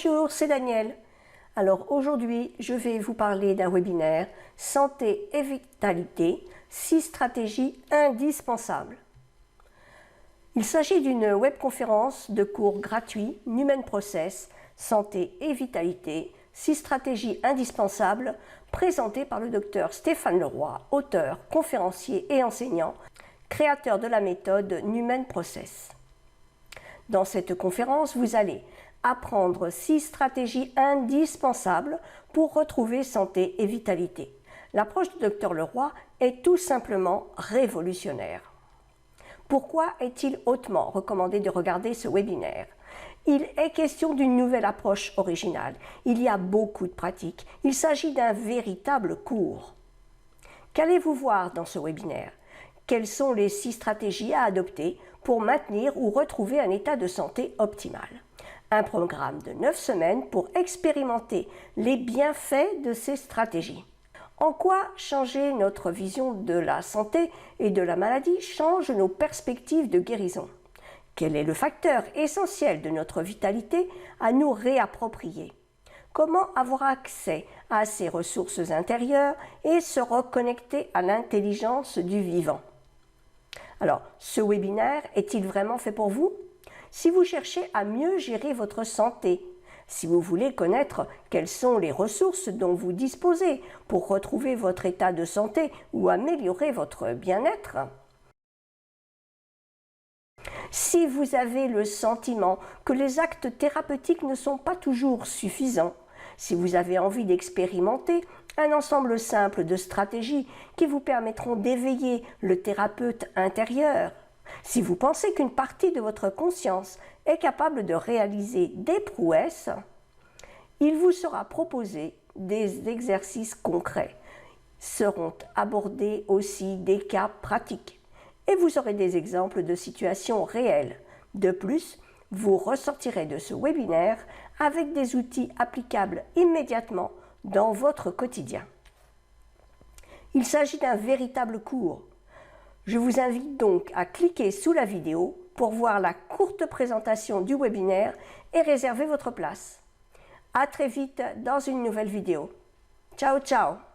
Bonjour, c'est Daniel. Alors aujourd'hui, je vais vous parler d'un webinaire Santé et Vitalité, 6 stratégies indispensables. Il s'agit d'une webconférence de cours gratuit Numen Process, Santé et Vitalité, 6 stratégies indispensables, présentée par le docteur Stéphane Leroy, auteur, conférencier et enseignant, créateur de la méthode Numen Process. Dans cette conférence, vous allez apprendre 6 stratégies indispensables pour retrouver santé et vitalité. L'approche du Dr Leroy est tout simplement révolutionnaire. Pourquoi est-il hautement recommandé de regarder ce webinaire? Il est question d'une nouvelle approche originale. Il y a beaucoup de pratiques. Il s'agit d'un véritable cours. Qu'allez-vous voir dans ce webinaire? Quelles sont les 6 stratégies à adopter pour maintenir ou retrouver un état de santé optimal? Un programme de 9 semaines pour expérimenter les bienfaits de ces stratégies. En quoi changer notre vision de la santé et de la maladie change nos perspectives de guérison? Quel est le facteur essentiel de notre vitalité à nous réapproprier? Comment avoir accès à ces ressources intérieures et se reconnecter à l'intelligence du vivant? Alors, ce webinaire est-il vraiment fait pour vous? Si vous cherchez à mieux gérer votre santé, si vous voulez connaître quelles sont les ressources dont vous disposez pour retrouver votre état de santé ou améliorer votre bien-être, si vous avez le sentiment que les actes thérapeutiques ne sont pas toujours suffisants, si vous avez envie d'expérimenter un ensemble simple de stratégies qui vous permettront d'éveiller le thérapeute intérieur, si vous pensez qu'une partie de votre conscience est capable de réaliser des prouesses, il vous sera proposé des exercices concrets. Seront abordés aussi des cas pratiques et vous aurez des exemples de situations réelles. De plus, vous ressortirez de ce webinaire avec des outils applicables immédiatement dans votre quotidien. Il s'agit d'un véritable cours. Je vous invite donc à cliquer sous la vidéo pour voir la courte présentation du webinaire et réserver votre place. À très vite dans une nouvelle vidéo. Ciao, ciao!